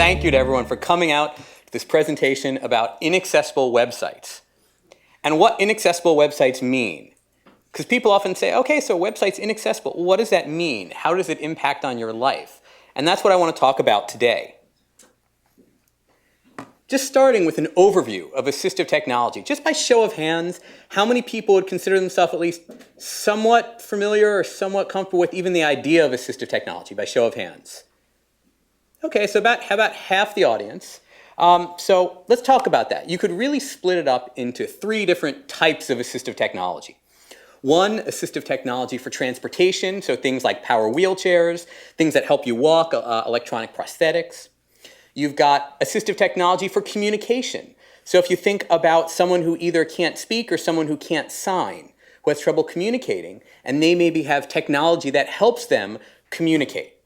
thank you to everyone for coming out to this presentation about inaccessible websites and what inaccessible websites mean. Because people often say, okay, so a website's inaccessible. Well, what does that mean? How does it impact on your life? And that's what I want to talk about today. Just starting with an overview of assistive technology. Just by show of hands, how many people would consider themselves at least somewhat familiar or somewhat comfortable with even the idea of assistive technology, by show of hands? Okay, so about half the audience. So let's talk about that. You could really split it up into three different types of assistive technology. One, assistive technology for transportation, so things like power wheelchairs, things that help you walk, electronic prosthetics. You've got assistive technology for communication. So if you think about someone who either can't speak or someone who can't sign, who has trouble communicating, and they maybe have technology that helps them communicate,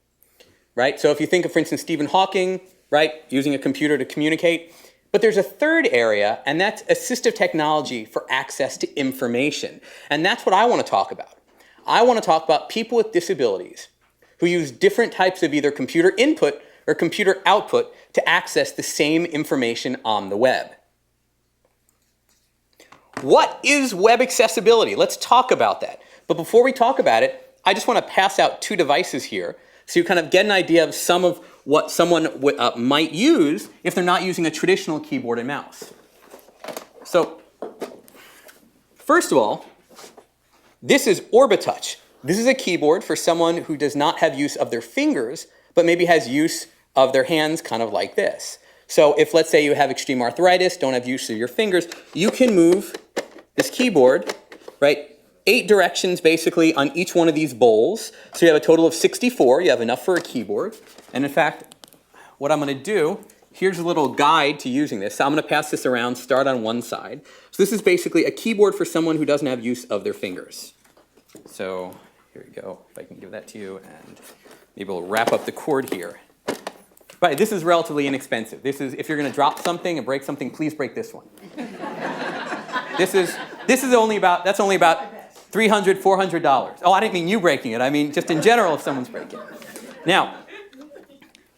right? So if you think of, for instance, Stephen Hawking, right, using a computer to communicate. But there's a third area, and that's assistive technology for access to information. And that's what I want to talk about. I want to talk about people with disabilities who use different types of either computer input or computer output to access the same information on the web. What is web accessibility? Let's talk about that. But before we talk about it, I just want to pass out two devices here so you kind of get an idea of some of what someone might use if they're not using a traditional keyboard and mouse. So, first of all, this is Orbitouch. This is a keyboard for someone who does not have use of their fingers, but maybe has use of their hands kind of like this. So if, let's say, you have extreme arthritis, don't have use of your fingers, you can move this keyboard, right, 8 directions basically on each one of these bowls. So you have a total of 64. You have enough for a keyboard. And in fact, what I'm going to do, here's a little guide to using this. So I'm going to pass this around, start on one side. So this is basically a keyboard for someone who doesn't have use of their fingers. So here we go. If I can give that to you, and maybe we'll wrap up the cord here. But this is relatively inexpensive. This is, if you're going to drop something and break something, please break this one. This is only about, that's only about $300, $400. Oh, I didn't mean you breaking it. I mean just in general if someone's breaking it. Now,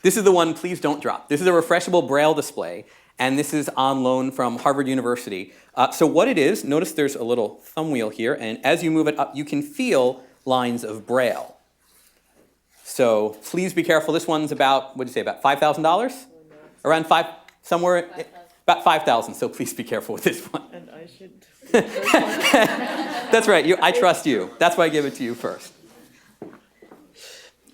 this is the one, please don't drop. This is a refreshable Braille display, and this is on loan from Harvard University. So what it is, notice there's a little thumb wheel here, and as you move it up, you can feel lines of Braille. So please be careful. This one's about, what did you say, about $5,000? Around five, somewhere, about 5,000. So please be careful with this one. And I should. That's right. I trust you. That's why I give it to you first.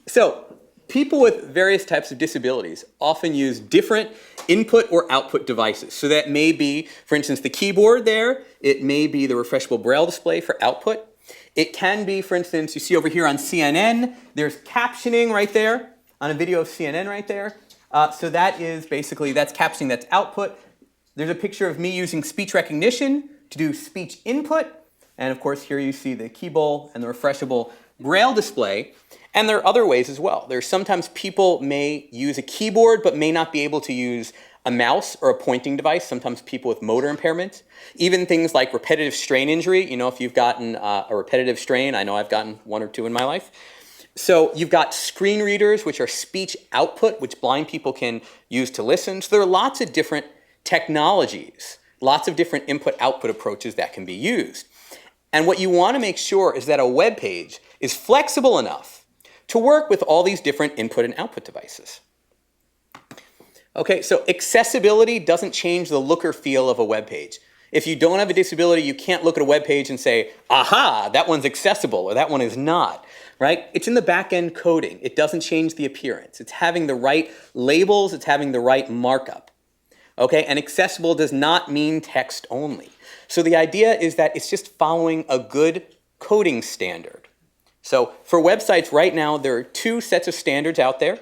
So people with various types of disabilities often use different input or output devices. So that may be, for instance, the keyboard there. It may be the refreshable Braille display for output. It can be, for instance, you see over here on CNN, there's captioning right there, on a video of CNN right there. So that is basically, that's captioning, that's output. There's a picture of me using speech recognition to do speech input. And of course, here you see the key bowl and the refreshable Braille display. And there are other ways as well. There's sometimes people may use a keyboard but may not be able to use a mouse or a pointing device. Sometimes people with motor impairment. Even things like repetitive strain injury. You know, if you've gotten a repetitive strain, I know I've gotten 1 or 2 in my life. So you've got screen readers, which are speech output, which blind people can use to listen. So there are lots of different technologies, lots of different input-output approaches that can be used. And what you want to make sure is that a web page is flexible enough to work with all these different input and output devices. Okay, so accessibility doesn't change the look or feel of a web page. If you don't have a disability, you can't look at a web page and say, aha, that one's accessible or that one is not, right? It's in the back-end coding. It doesn't change the appearance. It's having the right labels. It's having the right markup. Okay, and accessible does not mean text only. So the idea is that it's just following a good coding standard. So for websites right now, there are 2 sets of standards out there.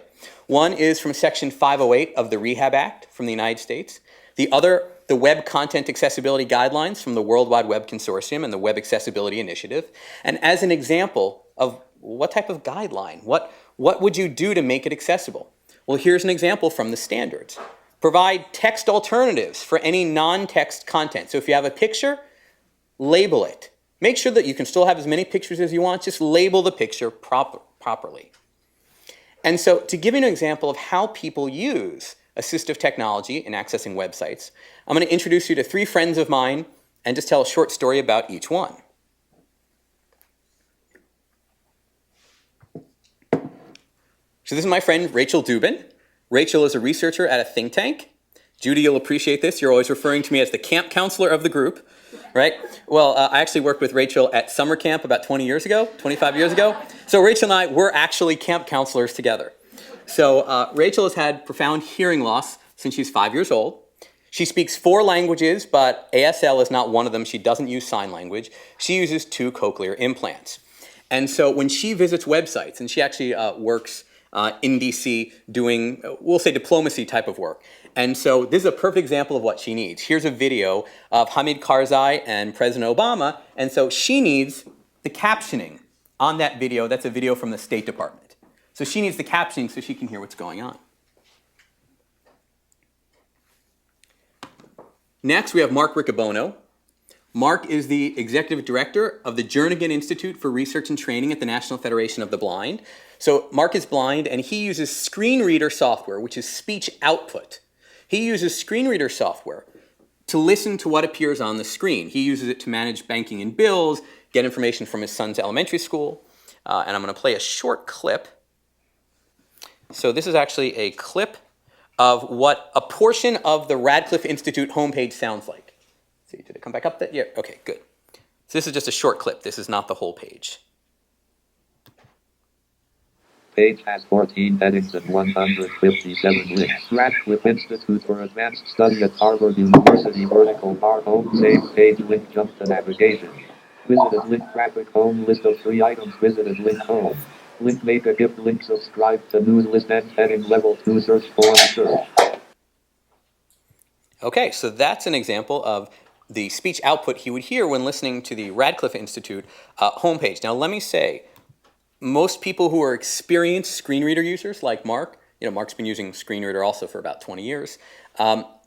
One is from Section 508 of the Rehab Act from the United States. The other, the Web Content Accessibility Guidelines from the World Wide Web Consortium and the Web Accessibility Initiative. And as an example of what type of guideline, what would you do to make it accessible? Well, here's an example from the standards. Provide text alternatives for any non-text content. So if you have a picture, label it. Make sure that you can still have as many pictures as you want. Just label the picture properly. And so to give you an example of how people use assistive technology in accessing websites. I'm going to introduce you to 3 friends of mine and just tell a short story about each one. So this is my friend Rachel Dubin. Rachel is a researcher at a think tank. Judy, you'll appreciate this. You're always referring to me as the camp counselor of the group, right? Well, I actually worked with Rachel at summer camp about 25 years ago. So Rachel and I were actually camp counselors together. So Rachel has had profound hearing loss since she's 5 years old. She speaks 4 languages, but ASL is not one of them. She doesn't use sign language. She uses 2 cochlear implants. And so when she visits websites, and she actually works in DC doing, we'll say, diplomacy type of work. And so this is a perfect example of what she needs. Here's a video of Hamid Karzai and President Obama. And so she needs the captioning on that video. That's a video from the State Department. So she needs the captioning so she can hear what's going on. Next, we have Mark Ricobono. Mark is the executive director of the Jernigan Institute for Research and Training at the National Federation of the Blind. So Mark is blind, and he uses screen reader software, which is speech output. He uses screen reader software to listen to what appears on the screen. He uses it to manage banking and bills, get information from his son's elementary school. And I'm going to play a short clip. So this is actually a clip of what a portion of the Radcliffe Institute homepage sounds like. See, did it come back up? Yeah, okay, good. So this is just a short clip. This is not the whole page. Page has 14 headings and 157 links. Radcliffe Institute for Advanced Study at Harvard University. Vertical bar home. Same page. Link jump to navigation. Visited link graphic home. List of 3 items. Visited link home. Link make a gift. Link subscribe to news list and heading level 2 search for search. Okay, so that's an example of the speech output he would hear when listening to the Radcliffe Institute homepage. Now let me say, most people who are experienced screen reader users like Mark, Mark's been using screen reader also for about 20 years,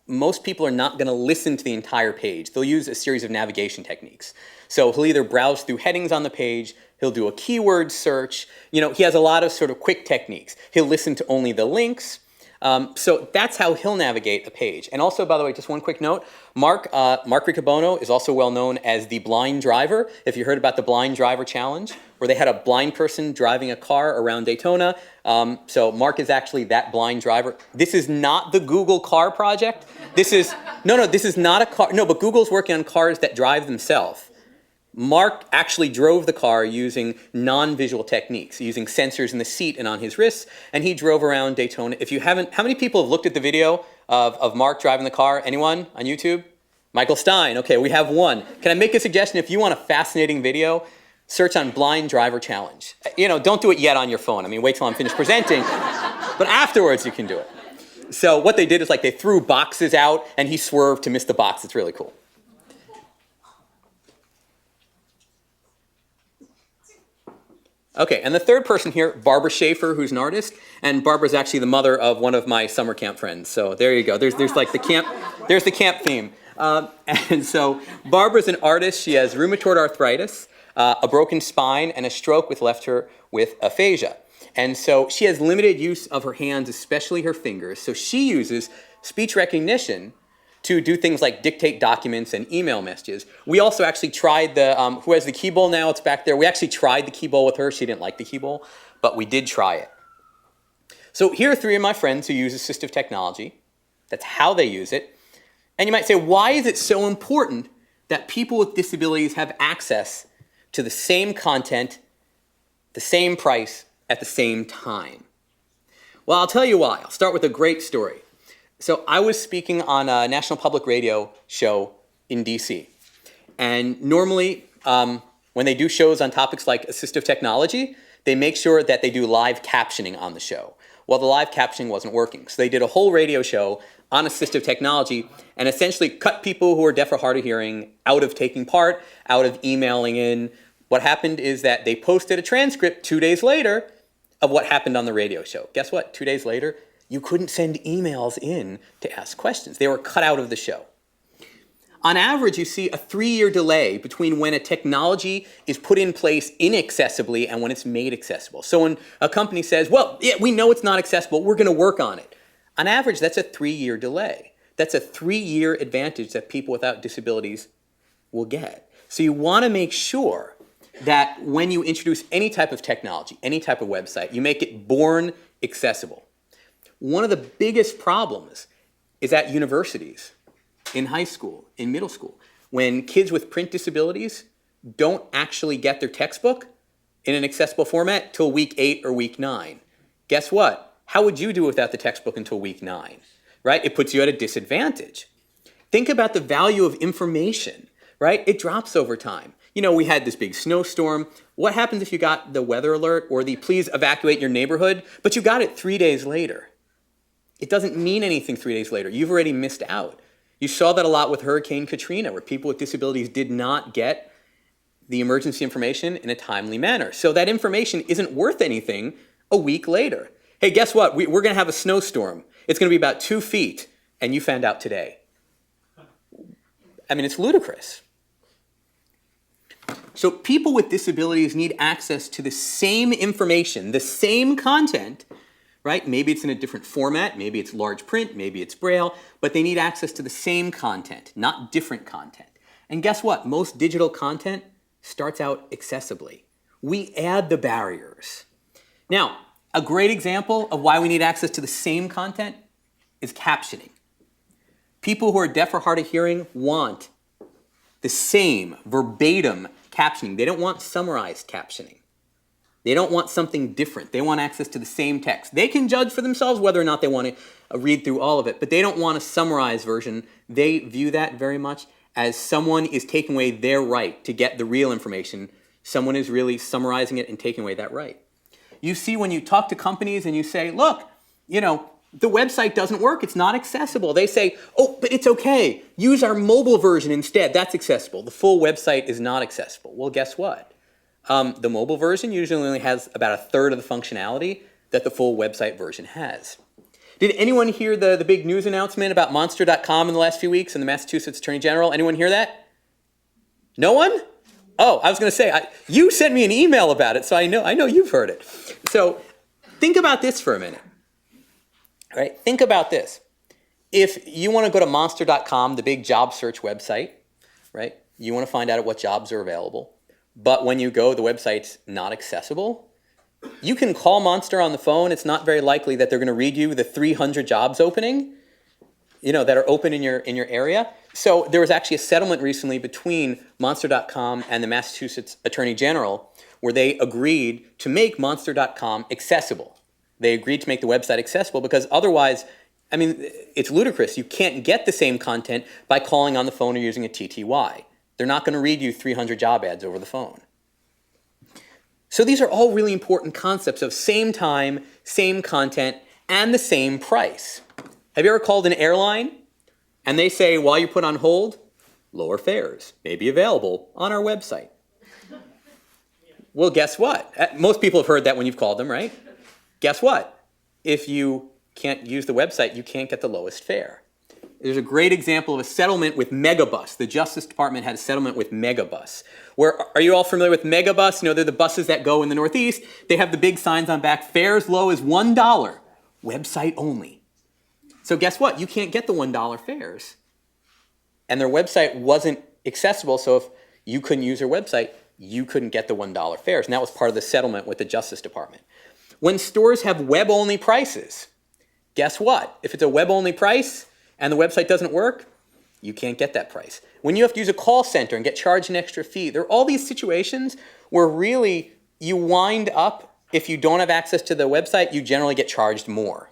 most people are not going to listen to the entire page. They'll use a series of navigation techniques. So he'll either browse through headings on the page, he'll do a keyword search, he has a lot of sort of quick techniques. He'll listen to only the links. So that's how he'll navigate a page. And also, by the way, just one quick note, Mark Ricobono is also well known as the blind driver. If you heard about the blind driver challenge, where they had a blind person driving a car around Daytona. So Mark is actually that blind driver. This is not the Google car project. This is not a car. No, but Google's working on cars that drive themselves. Mark actually drove the car using non-visual techniques, using sensors in the seat and on his wrists, and he drove around Daytona. If you haven't, how many people have looked at the video of Mark driving the car? Anyone on YouTube? Michael Stein. Okay, we have one. Can I make a suggestion? If you want a fascinating video, search on blind driver challenge. Don't do it yet on your phone. I mean, wait till I'm finished presenting, but afterwards you can do it. So what they did is they threw boxes out, and he swerved to miss the box. It's really cool. Okay, and the third person here, Barbara Schaeffer, who's an artist, and Barbara's actually the mother of one of my summer camp friends. So there you go. There's the camp theme. And so Barbara's an artist. She has rheumatoid arthritis, a broken spine, and a stroke which left her with aphasia. And so she has limited use of her hands, especially her fingers. So she uses speech recognition to do things like dictate documents and email messages. We also actually tried who has the key bowl now? It's back there. We actually tried the key bowl with her. She didn't like the key bowl, but we did try it. So here are 3 of my friends who use assistive technology. That's how they use it. And you might say, why is it so important that people with disabilities have access to the same content, the same price, at the same time? Well, I'll tell you why. I'll start with a great story. So I was speaking on a National Public Radio show in DC. And normally, when they do shows on topics like assistive technology, they make sure that they do live captioning on the show. Well, the live captioning wasn't working. So they did a whole radio show on assistive technology and essentially cut people who are deaf or hard of hearing out of taking part, out of emailing in. What happened is that they posted a transcript 2 days later of what happened on the radio show. Guess what? 2 days later, you couldn't send emails in to ask questions. They were cut out of the show. On average, you see a 3-year delay between when a technology is put in place inaccessibly and when it's made accessible. So when a company says, well, yeah, we know it's not accessible, we're going to work on it. On average, that's a 3-year delay. That's a 3-year advantage that people without disabilities will get. So you want to make sure that when you introduce any type of technology, any type of website, you make it born accessible. One of the biggest problems is at universities, in high school, in middle school, when kids with print disabilities don't actually get their textbook in an accessible format till week 8 or week 9. Guess what? How would you do without the textbook until week 9? Right? It puts you at a disadvantage. Think about the value of information, right? It drops over time. You know, we had this big snowstorm. What happens if you got the weather alert or the please evacuate your neighborhood, but you got it 3 days later? It doesn't mean anything 3 days later. You've already missed out. You saw that a lot with Hurricane Katrina, where people with disabilities did not get the emergency information in a timely manner. So that information isn't worth anything a week later. Hey, guess what? We're going to have a snowstorm. It's going to be about 2 feet, and you found out today. I mean, it's ludicrous. So people with disabilities need access to the same information, the same content, right? Maybe it's in a different format, maybe it's large print, maybe it's Braille, but they need access to the same content, not different content. And guess what? Most digital content starts out accessibly. We add the barriers. Now, a great example of why we need access to the same content is captioning. People who are deaf or hard of hearing want the same verbatim captioning. They don't want summarized captioning. They don't want something different. They want access to the same text. They can judge for themselves whether or not they want to read through all of it, but they don't want a summarized version. They view that very much as someone is taking away their right to get the real information. Someone is really summarizing it and taking away that right. You see when you talk to companies and you say, look, you know, the website doesn't work, it's not accessible. They say, oh, but it's okay. Use our mobile version instead, that's accessible. The full website is not accessible. Well, guess what? The mobile version usually only has about 1/3 of the functionality that the full website version has. Did anyone hear the big news announcement about Monster.com in the last few weeks and the Massachusetts Attorney General? Anyone hear that? No one? Oh, I was going to say, you sent me an email about it, so I know you've heard it. So think about this for a minute. Right? Think about this. If you want to go to Monster.com, the big job search website, right? You want to find out what jobs are available. But when you go, the website's not accessible. You can call Monster on the phone. It's not very likely that they're going to read you the 300 jobs opening, you know, that are open in your area. So there was actually a settlement recently between Monster.com and the Massachusetts Attorney General where they agreed to make Monster.com accessible. They agreed to make the website accessible because otherwise, I mean, it's ludicrous. You can't get the same content by calling on the phone or using a TTY. They're not going to read you 300 job ads over the phone. So these are all really important concepts of same time, same content, and the same price. Have you ever called an airline and they say, while you put on hold, lower fares may be available on our website? Well, guess what? Most people have heard that when you've called them, right? Guess what? If you can't use the website, you can't get the lowest fare. There's a great example of a settlement with Megabus. The Justice Department had a settlement with Megabus. Are you all familiar with Megabus? You know, they're the buses that go in the Northeast. They have the big signs on back, fares low as $1, website only. So guess what? You can't get the $1 fares. And their website wasn't accessible, so if you couldn't use their website, you couldn't get the $1 fares. And that was part of the settlement with the Justice Department. When stores have web-only prices, guess what? If it's a web-only price and the website doesn't work, you can't get that price. When you have to use a call center and get charged an extra fee, there are all these situations where really you wind up, if you don't have access to the website, you generally get charged more.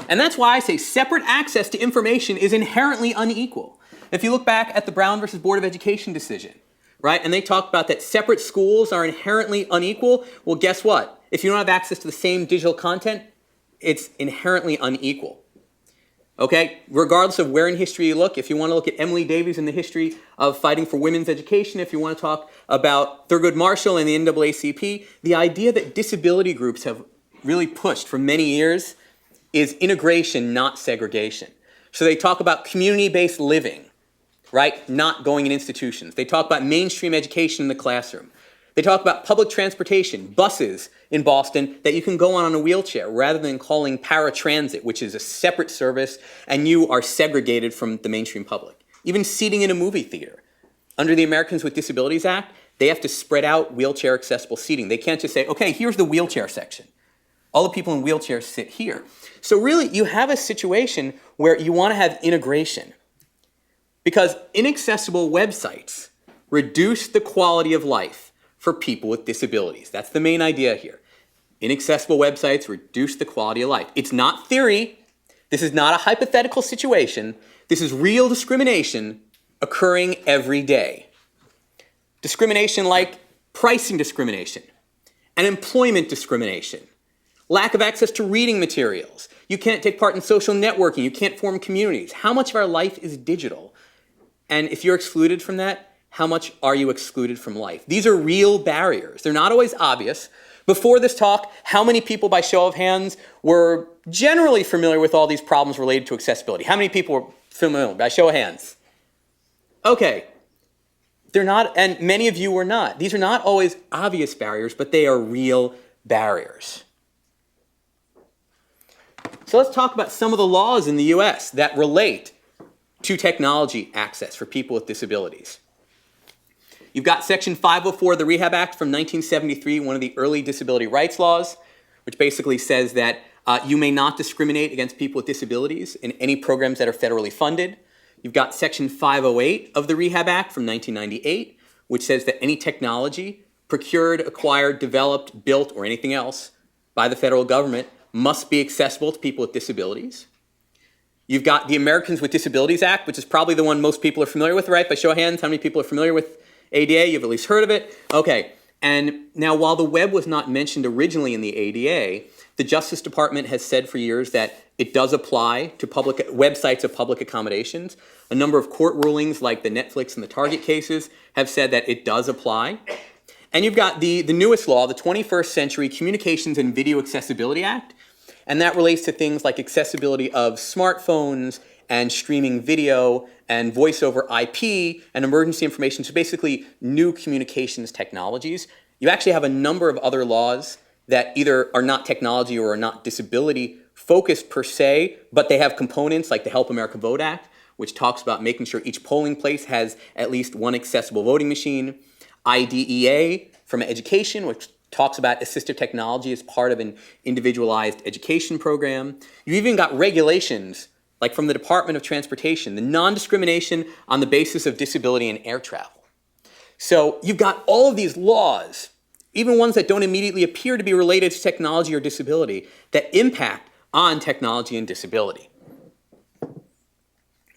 And that's why I say separate access to information is inherently unequal. If you look back at the Brown versus Board of Education decision, right, and they talk about that separate schools are inherently unequal, well, guess what? If you don't have access to the same digital content, it's inherently unequal. Okay, regardless of where in history you look, if you want to look at Emily Davies in the history of fighting for women's education, if you want to talk about Thurgood Marshall and the NAACP, the idea that disability groups have really pushed for many years is integration, not segregation. So they talk about community-based living, right? Not going in institutions. They talk about mainstream education in the classroom. They talk about public transportation, buses in Boston that you can go on a wheelchair rather than calling paratransit, which is a separate service, and you are segregated from the mainstream public. Even seating in a movie theater. Under the Americans with Disabilities Act, they have to spread out wheelchair accessible seating. They can't just say, okay, here's the wheelchair section. All the people in wheelchairs sit here. So really, you have a situation where you want to have integration. Because inaccessible websites reduce the quality of life for people with disabilities. That's the main idea here. Inaccessible websites reduce the quality of life. It's not theory. This is not a hypothetical situation. This is real discrimination occurring every day. Discrimination like pricing discrimination and employment discrimination, lack of access to reading materials. You can't take part in social networking. You can't form communities. How much of our life is digital? And if you're excluded from that, how much are you excluded from life? These are real barriers. They're not always obvious. Before this talk, how many people by show of hands were generally familiar with all these problems related to accessibility? How many people were familiar by show of hands? Okay. They're not, and many of you were not. These are not always obvious barriers, but they are real barriers. So let's talk about some of the laws in the US that relate to technology access for people with disabilities. You've got Section 504 of the Rehab Act from 1973, one of the early disability rights laws, which basically says that you may not discriminate against people with disabilities in any programs that are federally funded. You've got Section 508 of the Rehab Act from 1998, which says that any technology procured, acquired, developed, built, or anything else by the federal government must be accessible to people with disabilities. You've got the Americans with Disabilities Act, which is probably the one most people are familiar with, right? By show of hands, how many people are familiar with ADA? You've at least heard of it. Okay, and now while the web was not mentioned originally in the ADA, the Justice Department has said for years that it does apply to public websites of public accommodations. A number of court rulings like the Netflix and the Target cases have said that it does apply. And you've got the newest law, the 21st Century Communications and Video Accessibility Act, and that relates to things like accessibility of smartphones and streaming video and voice over IP and emergency information, so basically new communications technologies. You actually have a number of other laws that either are not technology or are not disability focused per se, but they have components like the Help America Vote Act, which talks about making sure each polling place has at least one accessible voting machine. IDEA from education, which talks about assistive technology as part of an individualized education program. You've even got regulations like from the Department of Transportation, the non-discrimination on the basis of disability in air travel. So you've got all of these laws, even ones that don't immediately appear to be related to technology or disability, that impact on technology and disability.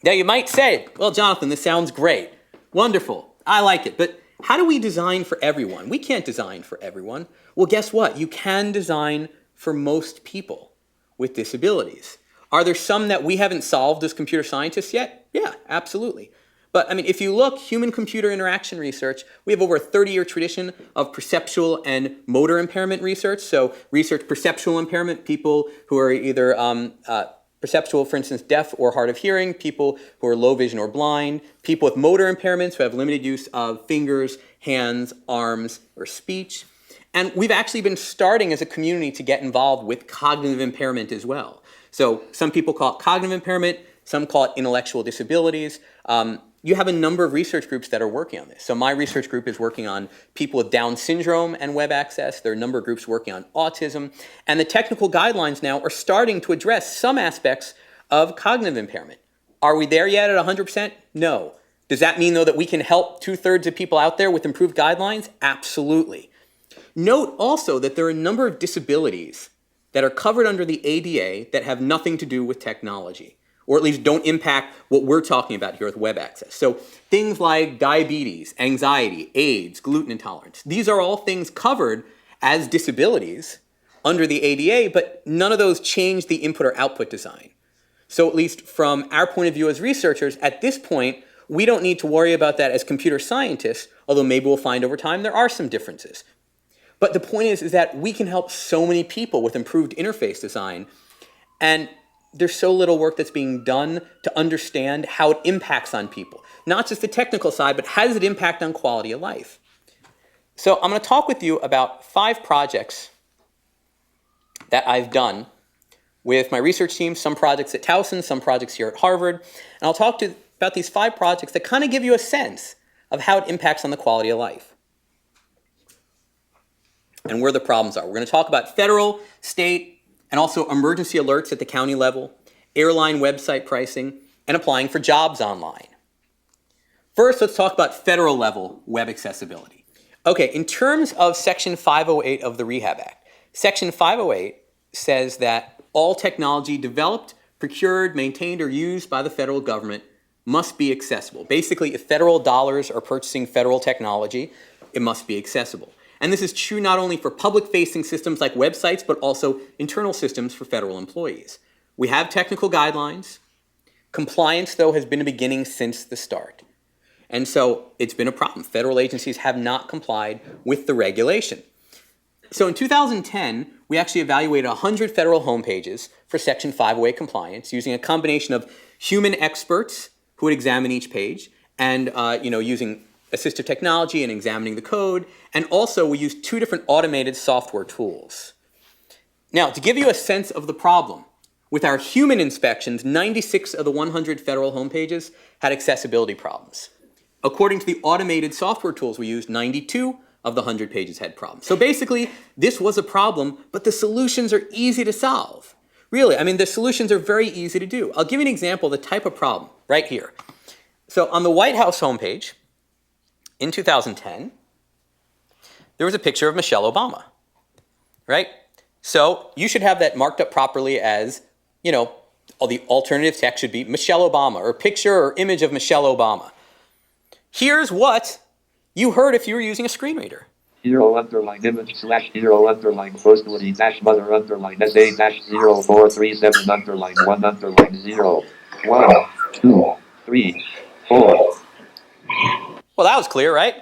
Now you might say, well, Jonathan, this sounds great. Wonderful. I like it. But how do we design for everyone? We can't design for everyone. Well, guess what? You can design for most people with disabilities. Are there some that we haven't solved as computer scientists yet? Yeah, absolutely. But I mean, if you look, human-computer interaction research, we have over a 30-year tradition of perceptual and motor impairment research. So research perceptual impairment, people who are either perceptual, for instance, deaf or hard of hearing, people who are low vision or blind, people with motor impairments who have limited use of fingers, hands, arms, or speech. And we've actually been starting as a community to get involved with cognitive impairment as well. So some people call it cognitive impairment, some call it intellectual disabilities. You have a number of research groups that are working on this. So my research group is working on people with Down syndrome and web access. There are a number of groups working on autism. And the technical guidelines now are starting to address some aspects of cognitive impairment. Are we there yet at 100%? No. Does that mean, though, that we can help 2/3 of people out there with improved guidelines? Absolutely. Note also that there are a number of disabilities that are covered under the ADA that have nothing to do with technology, or at least don't impact what we're talking about here with web access. So things like diabetes, anxiety, AIDS, gluten intolerance, these are all things covered as disabilities under the ADA, but none of those change the input or output design. So at least from our point of view as researchers, at this point, we don't need to worry about that as computer scientists, although maybe we'll find over time there are some differences. But the point is that we can help so many people with improved interface design, and there's so little work that's being done to understand how it impacts on people. Not just the technical side, but how does it impact on quality of life? So I'm going to talk with you about 5 projects that I've done with my research team, some projects at Towson, some projects here at Harvard. And I'll talk about these 5 projects that kind of give you a sense of how it impacts on the quality of life and where the problems are. We're going to talk about federal, state, and also emergency alerts at the county level, airline website pricing, and applying for jobs online. First, let's talk about federal level web accessibility. Okay, in terms of Section 508 of the Rehab Act, Section 508 says that all technology developed, procured, maintained, or used by the federal government must be accessible. Basically, if federal dollars are purchasing federal technology, it must be accessible. And this is true not only for public-facing systems like websites, but also internal systems for federal employees. We have technical guidelines. Compliance, though, has been a beginning since the start. And so it's been a problem. Federal agencies have not complied with the regulation. So in 2010, we actually evaluated 100 federal homepages for Section 508 compliance using a combination of human experts who would examine each page and using assistive technology and examining the code. And also we used 2 different automated software tools. Now, to give you a sense of the problem, with our human inspections, 96 of the 100 federal homepages had accessibility problems. According to the automated software tools we used, 92 of the 100 pages had problems. So basically, this was a problem, but the solutions are easy to solve. Really, I mean, the solutions are very easy to do. I'll give you an example of the type of problem right here. So on the White House homepage, in 2010, there was a picture of Michelle Obama, right? So you should have that marked up properly as, all the alternative text should be Michelle Obama, or picture or image of Michelle Obama. Here's what you heard if you were using a screen reader. 0_image/0_postwoody-mother_SA-04371_1_0. 1, 2, 3, 4. Well, that was clear, right?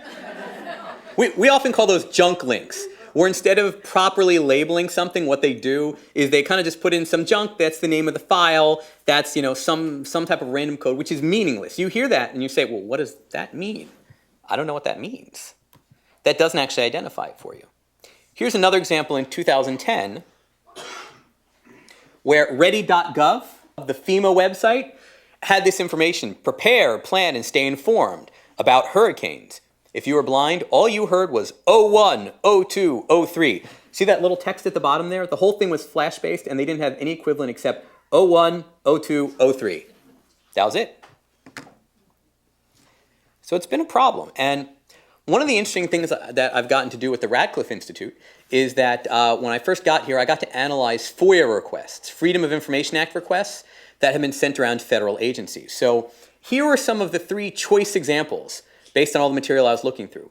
We often call those junk links, where instead of properly labeling something, what they do is they kind of just put in some junk. That's the name of the file. That's some type of random code, which is meaningless. You hear that and you say, well, what does that mean? I don't know what that means. That doesn't actually identify it for you. Here's another example in 2010 where ready.gov, the FEMA website, had this information: prepare, plan, and stay informed about hurricanes. If you were blind, all you heard was 01, 02, 03. See that little text at the bottom there? The whole thing was flash-based, and they didn't have any equivalent except 01, 02, 03. That was it. So it's been a problem. And one of the interesting things that I've gotten to do with the Radcliffe Institute is that when I first got here, I got to analyze FOIA requests, Freedom of Information Act requests, that have been sent around federal agencies. So here are some of the 3 choice examples based on all the material I was looking through.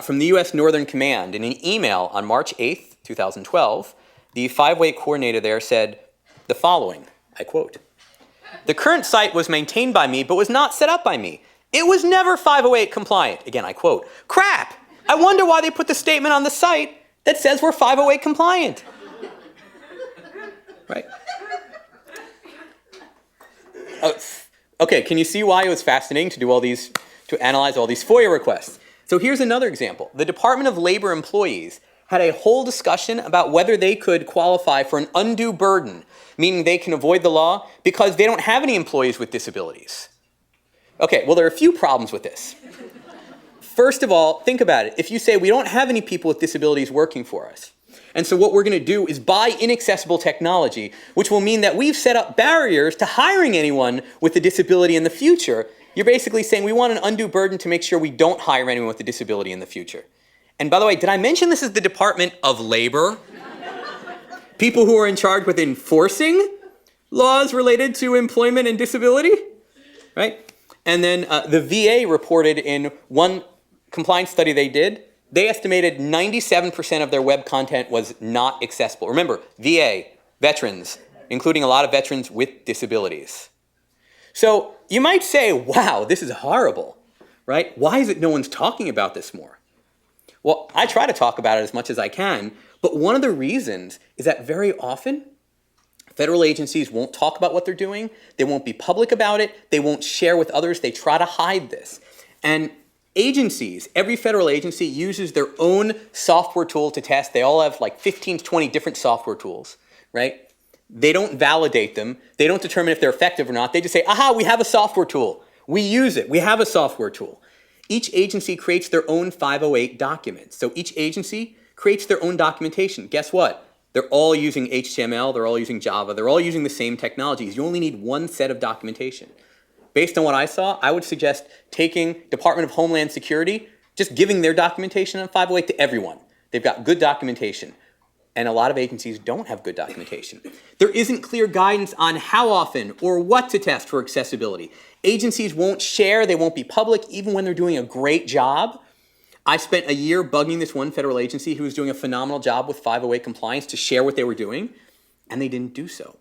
From the U.S. Northern Command, in an email on March 8th, 2012, the 508 coordinator there said the following, I quote, "The current site was maintained by me but was not set up by me. It was never 508 compliant." Again, I quote, "Crap! I wonder why they put the statement on the site that says we're 508 compliant." Right? Okay, can you see why it was fascinating to analyze all these FOIA requests? So here's another example. The Department of Labor employees had a whole discussion about whether they could qualify for an undue burden, meaning they can avoid the law because they don't have any employees with disabilities. Okay, well, there are a few problems with this. First of all, think about it. If you say we don't have any people with disabilities working for us, and so what we're going to do is buy inaccessible technology, which will mean that we've set up barriers to hiring anyone with a disability in the future. You're basically saying we want an undue burden to make sure we don't hire anyone with a disability in the future. And by the way, did I mention this is the Department of Labor? People who are in charge with enforcing laws related to employment and disability, right? And then the VA reported in one compliance study they did, they estimated 97% of their web content was not accessible. Remember, VA, veterans, including a lot of veterans with disabilities. So you might say, wow, this is horrible, right? Why is it no one's talking about this more? Well, I try to talk about it as much as I can, but one of the reasons is that very often federal agencies won't talk about what they're doing, they won't be public about it, they won't share with others, they try to hide this. And Agencies, every federal agency uses their own software tool to test. They all have like 15 to 20 different software tools, right? They don't validate them. They don't determine if they're effective or not. They just say, aha, we have a software tool. We use it. We have a software tool. Each agency creates their own 508 documents. So each agency creates their own documentation. Guess what? They're all using HTML. They're all using Java. They're all using the same technologies. You only need one set of documentation. Based on what I saw, I would suggest taking Department of Homeland Security, just giving their documentation on 508 to everyone. They've got good documentation. And a lot of agencies don't have good documentation. There isn't clear guidance on how often or what to test for accessibility. Agencies won't share, they won't be public, even when they're doing a great job. I spent a year bugging this one federal agency who was doing a phenomenal job with 508 compliance to share what they were doing, and they didn't do so.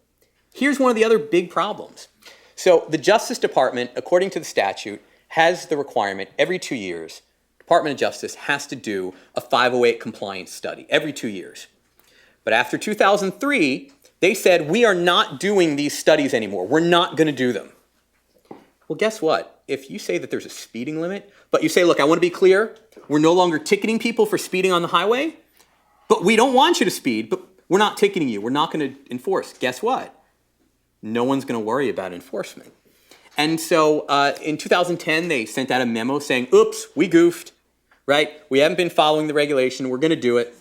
Here's one of the other big problems. So the Justice Department, according to the statute, has the requirement every 2 years, Department of Justice has to do a 508 compliance study every 2 years. But after 2003, they said, we are not doing these studies anymore. We're not going to do them. Well, guess what? If you say that there's a speeding limit, but you say, look, I want to be clear, we're no longer ticketing people for speeding on the highway, but we don't want you to speed, but we're not ticketing you. We're not going to enforce. Guess what? No one's going to worry about enforcement. And so in 2010, they sent out a memo saying, oops, we goofed, right? We haven't been following the regulation. We're going to do it.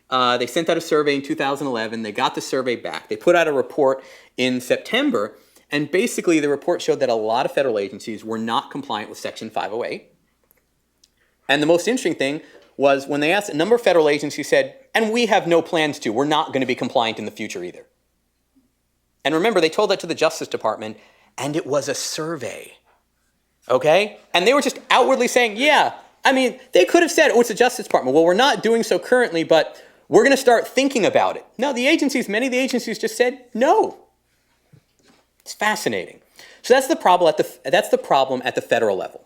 They sent out a survey in 2011. They got the survey back. They put out a report in September, and basically the report showed that a lot of federal agencies were not compliant with Section 508. And the most interesting thing was when they asked, a number of federal agencies said, and we have no plans to. We're not going to be compliant in the future either. And remember, they told that to the Justice Department, and it was a survey, okay? And they were just outwardly saying, yeah, I mean, they could have said, oh, it's the Justice Department. Well, we're not doing so currently, but we're going to start thinking about it. No, the agencies, many of the agencies just said no. It's fascinating. So that's the problem at the federal level.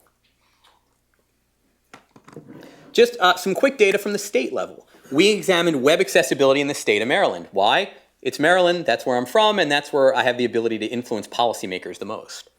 Just some quick data from the state level. We examined web accessibility in the state of Maryland. Why? It's Maryland, that's where I'm from, and that's where I have the ability to influence policymakers the most.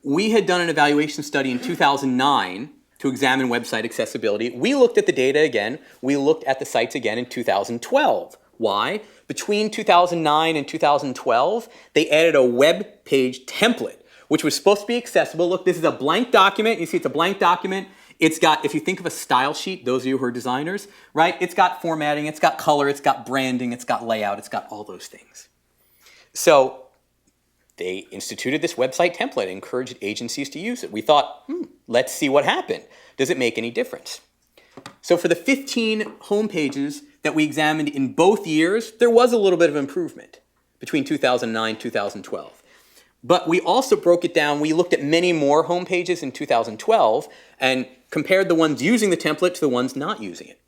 We had done an evaluation study in 2009 to examine website accessibility. We looked at the data again. We looked at the sites again in 2012. Why? Between 2009 and 2012, they added a web page template, which was supposed to be accessible. Look, this is a blank document. You see it's a blank document. It's got, if you think of a style sheet, those of you who are designers, right? It's got formatting, it's got color, it's got branding, it's got layout, it's got all those things. So they instituted this website template, encouraged agencies to use it. We thought, let's see what happened. Does it make any difference? So for the 15 home pages that we examined in both years, there was a little bit of improvement between 2009 and 2012. But we also broke it down. We looked at many more home pages in 2012 and compared the ones using the template to the ones not using it.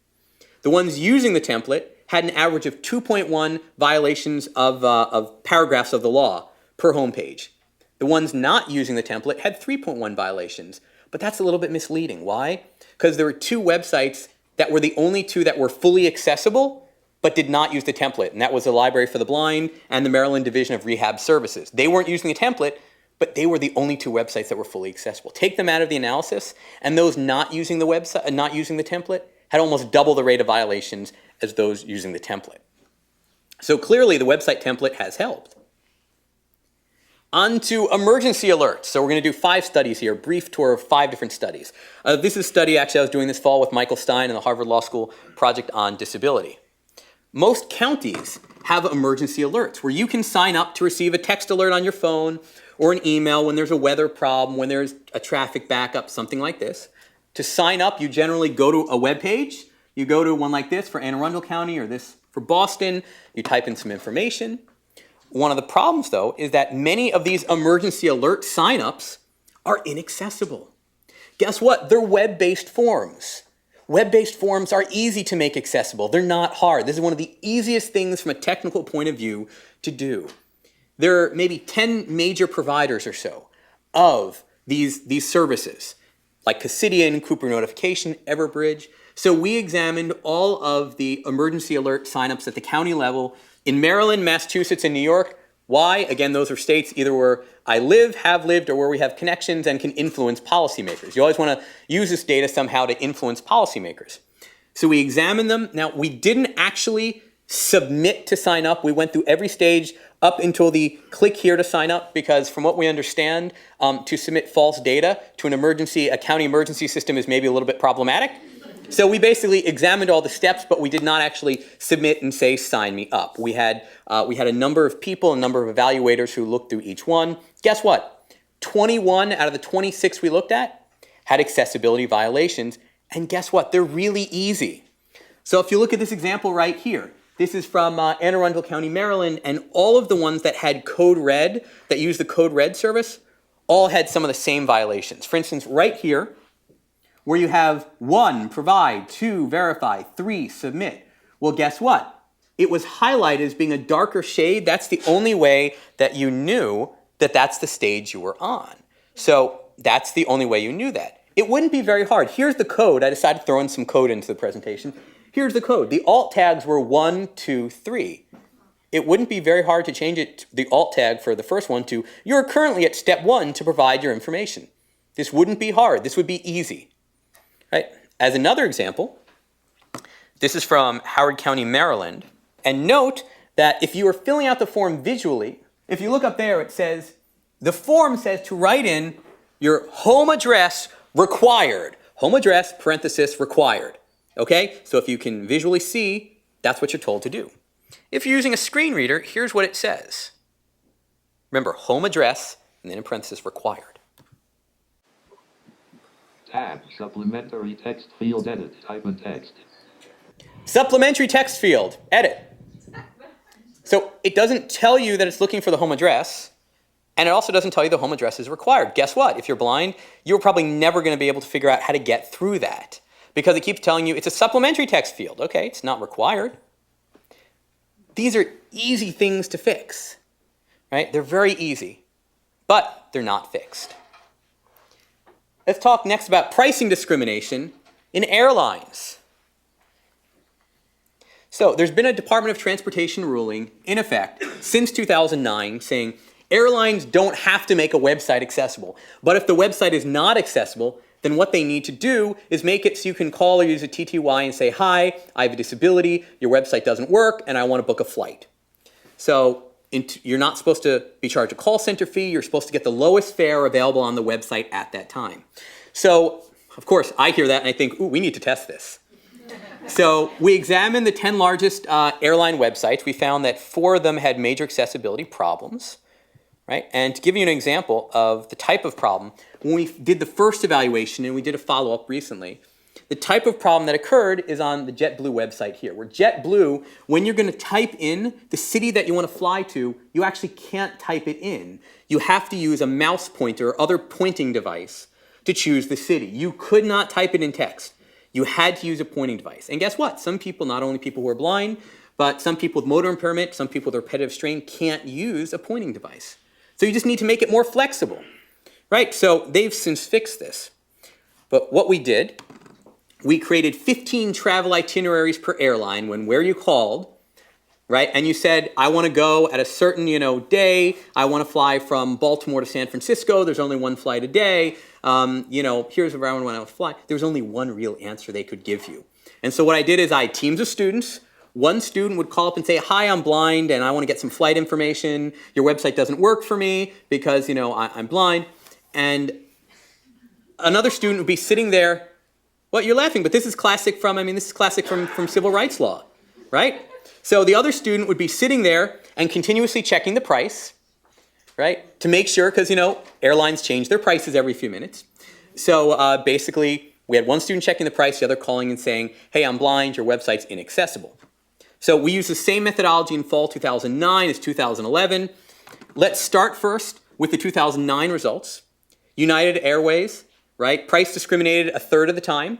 The ones using the template had an average of 2.1 violations of paragraphs of the law per home page. The ones not using the template had 3.1 violations, but that's a little bit misleading. Why? Because there were two websites that were the only two that were fully accessible but did not use the template, and that was the Library for the Blind and the Maryland Division of Rehab Services. They weren't using the template, but they were the only two websites that were fully accessible. Take them out of the analysis, and those not using the website, not using the template, had almost double the rate of violations as those using the template. So clearly, the website template has helped. On to emergency alerts. So we're going to do 5 studies here, a brief tour of 5 different studies. This is a study actually I was doing this fall with Michael Stein and the Harvard Law School project on disability. Most counties have emergency alerts where you can sign up to receive a text alert on your phone or an email when there's a weather problem, when there's a traffic backup, something like this. To sign up, you generally go to a web page. You go to one like this for Anne Arundel County or this for Boston. You type in some information. One of the problems, though, is that many of these emergency alert signups are inaccessible. Guess what? They're web-based forms. Web-based forms are easy to make accessible. They're not hard. This is one of the easiest things from a technical point of view to do. There are maybe 10 major providers or so of these services, like Cassidian, Cooper Notification, Everbridge. So we examined all of the emergency alert signups at the county level in Maryland, Massachusetts, and New York. Why? Again, those are states either where I live, have lived, or where we have connections and can influence policymakers. You always want to use this data somehow to influence policymakers. So we examined them. Now, we didn't actually submit to sign up. We went through every stage up until the click here to sign up, because from what we understand, to submit false data to a county emergency system is maybe a little bit problematic. So we basically examined all the steps, but we did not actually submit and say, sign me up. We had a number of people, a number of evaluators who looked through each one. Guess what? 21 out of the 26 we looked at had accessibility violations. And guess what? They're really easy. So if you look at this example right here, this is from Anne Arundel County, Maryland, and all of the ones that had Code Red, that used the Code Red service, all had some of the same violations. For instance, right here, where you have 1, provide, 2, verify, 3, submit. Well, guess what? It was highlighted as being a darker shade. That's the only way that you knew that that's the stage you were on. So that's the only way you knew that. It wouldn't be very hard. Here's the code. I decided to throw in some code into the presentation. Here's the code. The alt tags were 1, 2, 3. It wouldn't be very hard to change it, the alt tag for the first one, to you're currently at step 1 to provide your information. This wouldn't be hard. This would be easy. Right? As another example, this is from Howard County, Maryland. And note that if you are filling out the form visually, if you look up there, it says, the form says to write in your home address required. Home address, parenthesis, required. Okay? So if you can visually see, that's what you're told to do. If you're using a screen reader, here's what it says. Remember, home address, and then in parenthesis, required. Tab, supplementary text field, edit, type in text. Supplementary text field, edit. So it doesn't tell you that it's looking for the home address, and it also doesn't tell you the home address is required. Guess what? If you're blind, you're probably never going to be able to figure out how to get through that, because it keeps telling you it's a supplementary text field. Okay, it's not required. These are easy things to fix, right? They're very easy, but they're not fixed. Let's talk next about pricing discrimination in airlines. So there's been a Department of Transportation ruling in effect since 2009 saying airlines don't have to make a website accessible. But if the website is not accessible, then what they need to do is make it so you can call or use a TTY and say, hi, I have a disability, your website doesn't work, and I want to book a flight. So you're not supposed to be charged a call center fee. You're supposed to get the lowest fare available on the website at that time. So, of course, I hear that and I think, ooh, we need to test this. So we examined the 10 largest airline websites. We found that 4 of them had major accessibility problems. Right? And to give you an example of the type of problem, when we did the first evaluation, and we did a follow-up recently, the type of problem that occurred is on the JetBlue website here, where JetBlue, when you're going to type in the city that you want to fly to, you actually can't type it in. You have to use a mouse pointer or other pointing device to choose the city. You could not type it in text. You had to use a pointing device. And guess what? Some people, not only people who are blind, but some people with motor impairment, some people with repetitive strain can't use a pointing device. So you just need to make it more flexible, right? So they've since fixed this. But what we did, we created 15 travel itineraries per airline where you called, right? And you said, I want to go at a certain, day. I want to fly from Baltimore to San Francisco. There's only one flight a day. Here's where I want to fly. There was only one real answer they could give you. And so what I did is I had teams of students. One student would call up and say, hi, I'm blind and I want to get some flight information. Your website doesn't work for me because, I'm blind. And another student would be sitting there. Well, you're laughing, but this is classic from civil rights law, right? So the other student would be sitting there and continuously checking the price, right? To make sure, because, airlines change their prices every few minutes. So basically, we had one student checking the price, the other calling and saying, hey, I'm blind, your website's inaccessible. So we used the same methodology in fall 2009 as 2011. Let's start first with the 2009 results. United Airways, right, price discriminated a third of the time.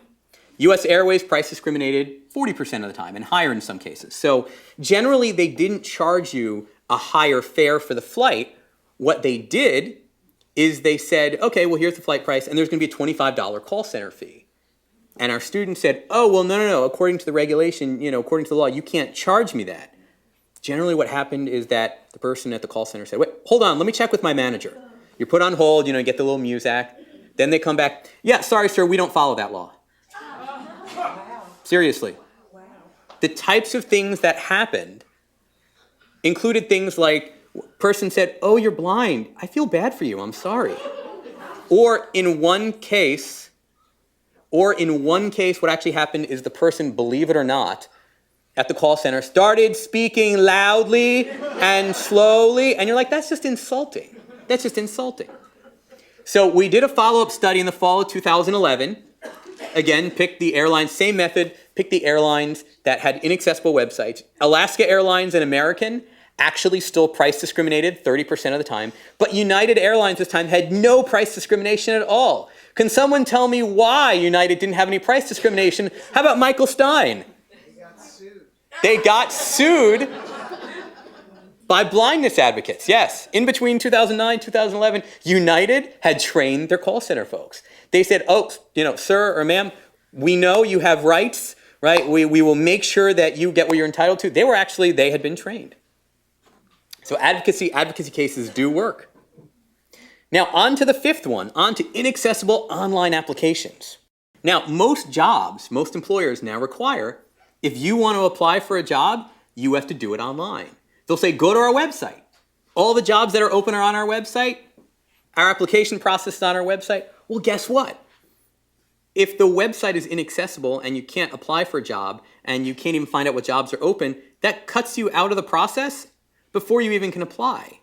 US Airways price discriminated 40% of the time and higher in some cases. So generally they didn't charge you a higher fare for the flight. What they did is they said, okay, well here's the flight price and there's going to be a $25 call center fee. And our student said, oh, well, no. According to the regulation, according to the law, you can't charge me that. Generally what happened is that the person at the call center said, wait, hold on, let me check with my manager. You're put on hold, you get the little muzak. Then they come back, yeah, sorry, sir, we don't follow that law. Seriously. The types of things that happened included things like, person said, oh, you're blind. I feel bad for you, I'm sorry. Or in one case, what actually happened is the person, believe it or not, at the call center started speaking loudly and slowly, and you're like, that's just insulting. That's just insulting. So we did a follow-up study in the fall of 2011. Again, picked the airlines, same method, picked the airlines that had inaccessible websites. Alaska Airlines and American actually still price discriminated 30% of the time, but United Airlines this time had no price discrimination at all. Can someone tell me why United didn't have any price discrimination? How about Michael Stein? They got sued by blindness advocates, yes. In between 2009 2011, United had trained their call center folks. They said, oh, sir or ma'am, we know you have rights, right? We will make sure that you get what you're entitled to. They had been trained. So advocacy cases do work. Now on to the fifth one, on to inaccessible online applications. Now most employers now require, if you want to apply for a job, you have to do it online. They'll say, go to our website. All the jobs that are open are on our website. Our application process is on our website. Well, guess what? If the website is inaccessible and you can't apply for a job and you can't even find out what jobs are open, that cuts you out of the process before you even can apply.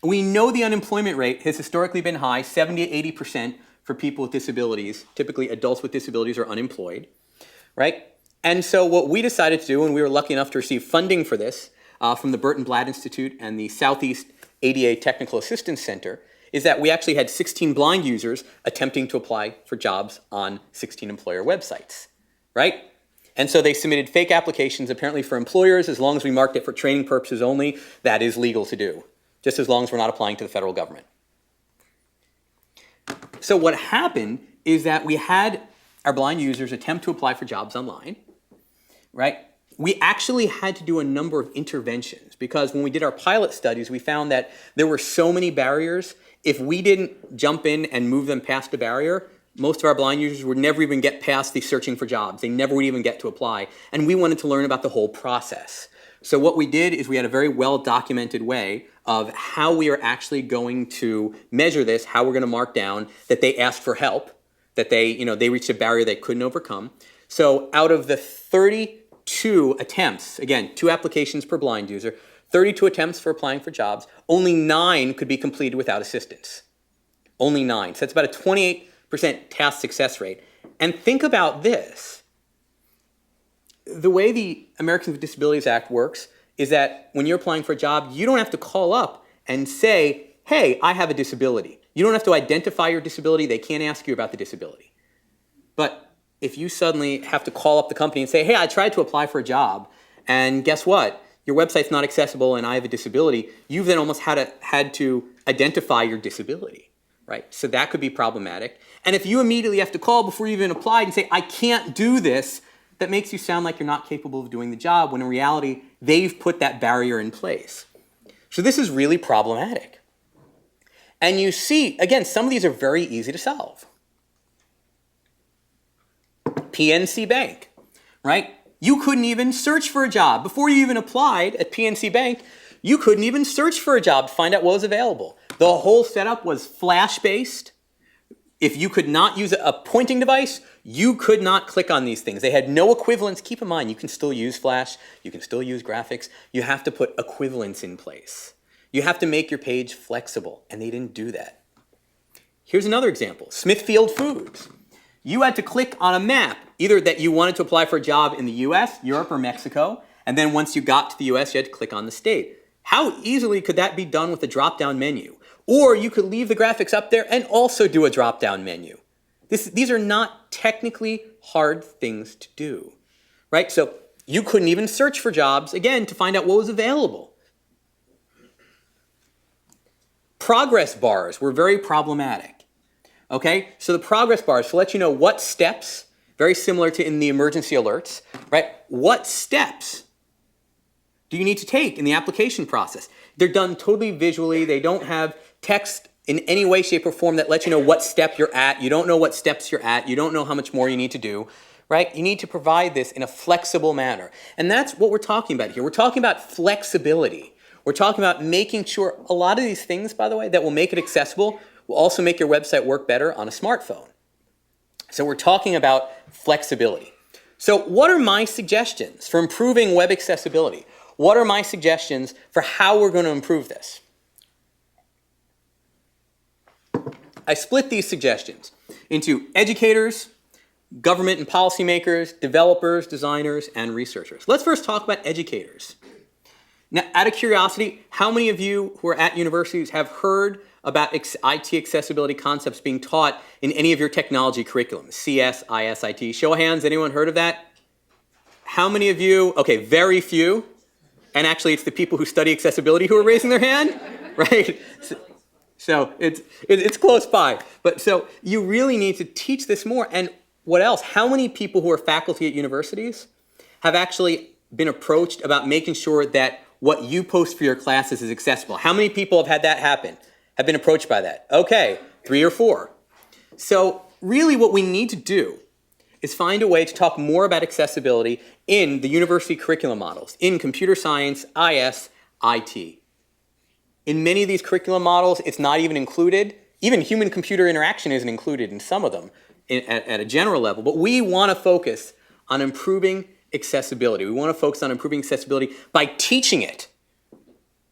We know the unemployment rate has historically been high, 70 to 80% for people with disabilities. Typically adults with disabilities are unemployed, right? And so what we decided to do, and we were lucky enough to receive funding for this from the Burton Blatt Institute and the Southeast ADA Technical Assistance Center, is that we actually had 16 blind users attempting to apply for jobs on 16 employer websites, right? And so they submitted fake applications apparently for employers. As long as we marked it for training purposes only, that is legal to do, just as long as we're not applying to the federal government. So what happened is that we had our blind users attempt to apply for jobs online, right? We actually had to do a number of interventions because when we did our pilot studies, we found that there were so many barriers. If we didn't jump in and move them past the barrier, most of our blind users would never even get past the searching for jobs. They never would even get to apply. And we wanted to learn about the whole process. So what we did is we had a very well-documented way of how we are actually going to measure this, how we're going to mark down that they asked for help, that they reached a barrier they couldn't overcome. So out of the 32 attempts, again, 2 applications per blind user, 32 attempts for applying for jobs, only 9 could be completed without assistance. Only 9. So that's about a 28% task success rate. And think about this. The way the Americans with Disabilities Act works is that when you're applying for a job, you don't have to call up and say, hey, I have a disability. You don't have to identify your disability. They can't ask you about the disability. But if you suddenly have to call up the company and say, hey, I tried to apply for a job, and guess what? Your website's not accessible and I have a disability, you've then almost had to identify your disability, right? So that could be problematic. And if you immediately have to call before you even applied and say, I can't do this, that makes you sound like you're not capable of doing the job, when in reality, they've put that barrier in place. So this is really problematic. And you see, again, some of these are very easy to solve. PNC Bank, right? You couldn't even search for a job. Before you even applied at PNC Bank, you couldn't even search for a job to find out what was available. The whole setup was flash-based. If you could not use a pointing device, you could not click on these things. They had no equivalence. Keep in mind, you can still use Flash. You can still use graphics. You have to put equivalence in place. You have to make your page flexible, and they didn't do that. Here's another example, Smithfield Foods. You had to click on a map, either that you wanted to apply for a job in the US, Europe, or Mexico, and then once you got to the US, you had to click on the state. How easily could that be done with a drop-down menu? Or you could leave the graphics up there and also do a drop-down menu. These are not technically hard things to do, right? So you couldn't even search for jobs, again, to find out what was available. Progress bars were very problematic, okay? So the progress bars, to let you know what steps, very similar to in the emergency alerts, right? What steps do you need to take in the application process? They're done totally visually. They don't have text in any way, shape, or form that lets you know what step you're at. You don't know what steps you're at. You don't know how much more you need to do, right? You need to provide this in a flexible manner. And that's what we're talking about here. We're talking about flexibility. We're talking about making sure a lot of these things, by the way, that will make it accessible will also make your website work better on a smartphone. So we're talking about flexibility. So what are my suggestions for improving web accessibility? What are my suggestions for how we're going to improve this? I split these suggestions into educators, government and policymakers, developers, designers, and researchers. Let's first talk about educators. Now, out of curiosity, how many of you who are at universities have heard about IT accessibility concepts being taught in any of your technology curriculums? CS, IS, IT. Show of hands, anyone heard of that? How many of you? Okay, very few. And actually, it's the people who study accessibility who are raising their hand, right? So it's close by. But so you really need to teach this more. And what else? How many people who are faculty at universities have actually been approached about making sure that what you post for your classes is accessible? How many people have had that happen? Have been approached by that? Okay, 3 or 4. So really what we need to do is find a way to talk more about accessibility in the university curriculum models, in computer science, IS, IT. In many of these curriculum models, it's not even included. Even human-computer interaction isn't included in some of them at a general level. But we want to focus on improving accessibility. We want to focus on improving accessibility by teaching it,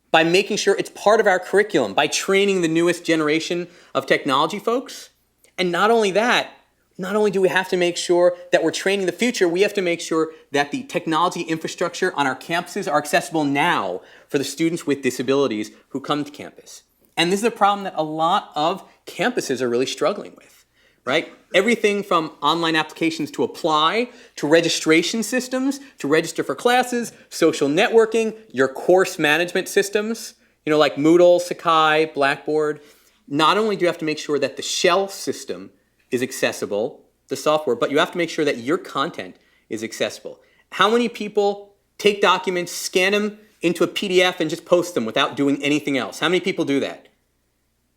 by making sure it's part of our curriculum, by training the newest generation of technology folks. And not only that, not only do we have to make sure that we're training the future, we have to make sure that the technology infrastructure on our campuses are accessible now for the students with disabilities who come to campus. And this is a problem that a lot of campuses are really struggling with, right? Everything from online applications to apply, to registration systems, to register for classes, social networking, your course management systems, like Moodle, Sakai, Blackboard. Not only do you have to make sure that the shell system is accessible, the software, but you have to make sure that your content is accessible. How many people take documents, scan them into a PDF, and just post them without doing anything else? How many people do that?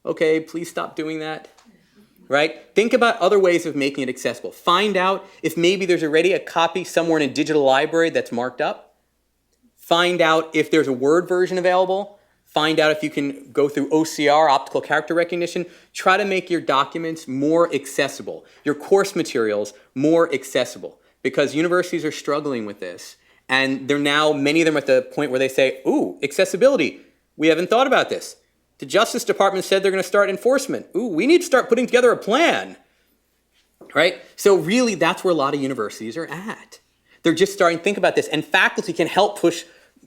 Okay, please stop doing that. Right? Think about other ways of making it accessible. Find out if maybe there's already a copy somewhere in a digital library that's marked up. Find out if there's a Word version available. Find out if you can go through OCR, optical character recognition. Try to make your documents more accessible, your course materials more accessible, because universities are struggling with this. And they're now, many of them are at the point where they say, ooh, accessibility, we haven't thought about this. The Justice Department said they're going to start enforcement. Ooh, we need to start putting together a plan, right? So really, that's where a lot of universities are at. They're just starting to think about this, and faculty can help push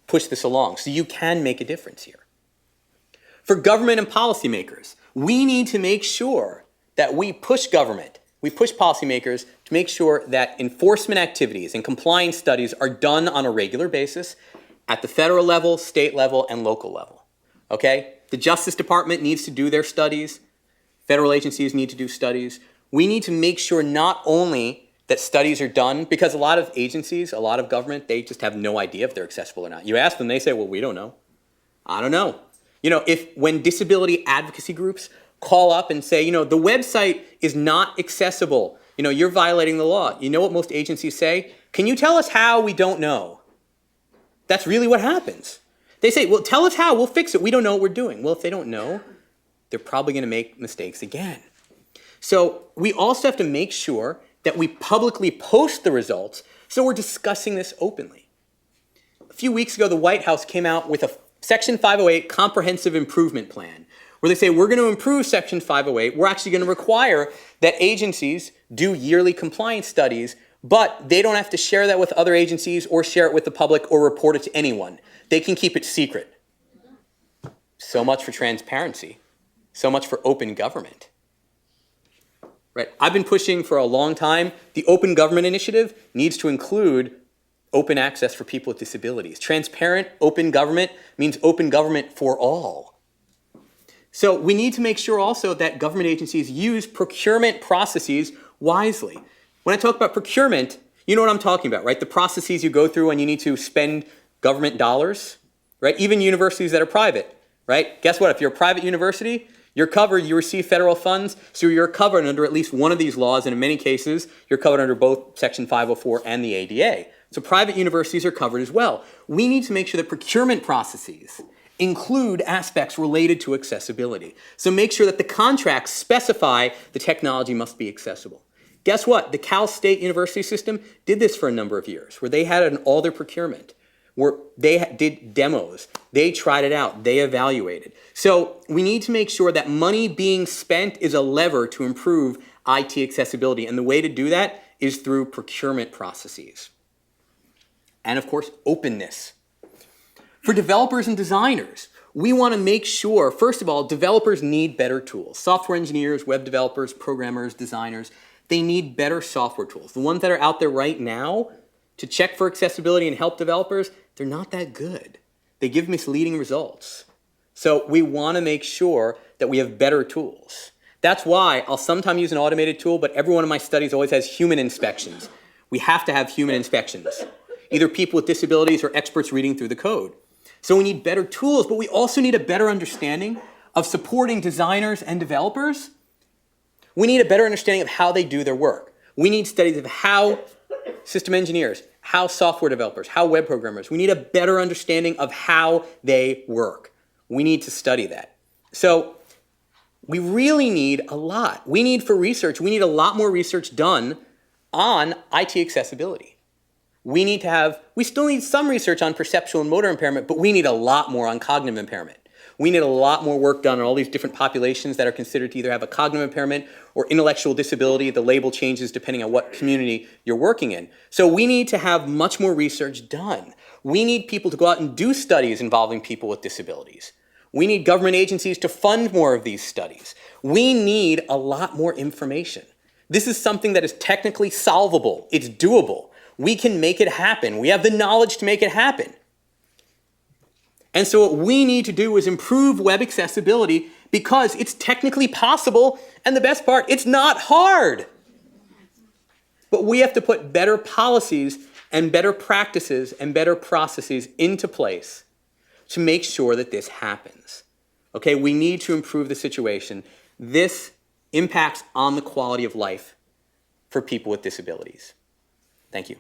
this along, so you can make a difference here. For government and policymakers, we need to make sure that we push government, we push policymakers to make sure that enforcement activities and compliance studies are done on a regular basis at the federal level, state level, and local level. Okay? The Justice Department needs to do their studies. Federal agencies need to do studies. We need to make sure not only that studies are done, because a lot of agencies, a lot of government, they just have no idea if they're accessible or not. You ask them, they say, well, we don't know. I don't know. When disability advocacy groups call up and say, the website is not accessible, you're violating the law. You know what most agencies say? Can you tell us how? We don't know. That's really what happens. They say, well, tell us how, we'll fix it. We don't know what we're doing. Well, if they don't know, they're probably going to make mistakes again. So we also have to make sure that we publicly post the results, so we're discussing this openly. A few weeks ago, the White House came out with a Section 508 Comprehensive Improvement Plan, where they say we're going to improve Section 508. We're actually going to require that agencies do yearly compliance studies, but they don't have to share that with other agencies or share it with the public or report it to anyone. They can keep it secret. So much for transparency. So much for open government. Right? I've been pushing for a long time. The Open Government Initiative needs to include open access for people with disabilities. Transparent, open government means open government for all. So we need to make sure also that government agencies use procurement processes wisely. When I talk about procurement, you know what I'm talking about, right? The processes you go through when you need to spend government dollars, right? Even universities that are private, right? Guess what? If you're a private university, you're covered, you receive federal funds, so you're covered under at least one of these laws, and in many cases, you're covered under both Section 504 and the ADA. So private universities are covered as well. We need to make sure that procurement processes include aspects related to accessibility. So make sure that the contracts specify the technology must be accessible. Guess what? The Cal State University system did this for a number of years, where they had it in all their procurement, where they did demos, they tried it out, they evaluated. So we need to make sure that money being spent is a lever to improve IT accessibility, and the way to do that is through procurement processes. And of course, openness. For developers and designers, we want to make sure, first of all, developers need better tools. Software engineers, web developers, programmers, designers, they need better software tools. The ones that are out there right now to check for accessibility and help developers, they're not that good. They give misleading results. So we want to make sure that we have better tools. That's why I'll sometimes use an automated tool, but every one of my studies always has human inspections. We have to have human inspections, either people with disabilities or experts reading through the code. So we need better tools, but we also need a better understanding of supporting designers and developers. We need a better understanding of how they do their work. We need studies of how system engineers, how software developers, how web programmers, we need a better understanding of how they work. We need to study that. So we really need a lot. We need for research, we need a lot more research done on IT accessibility. We still need some research on perceptual and motor impairment, but we need a lot more on cognitive impairment. We need a lot more work done on all these different populations that are considered to either have a cognitive impairment or intellectual disability. The label changes depending on what community you're working in. So we need to have much more research done. We need people to go out and do studies involving people with disabilities. We need government agencies to fund more of these studies. We need a lot more information. This is something that is technically solvable. It's doable. We can make it happen. We have the knowledge to make it happen. And so what we need to do is improve web accessibility because it's technically possible, and the best part, it's not hard. But we have to put better policies and better practices and better processes into place to make sure that this happens. Okay, we need to improve the situation. This impacts on the quality of life for people with disabilities. Thank you.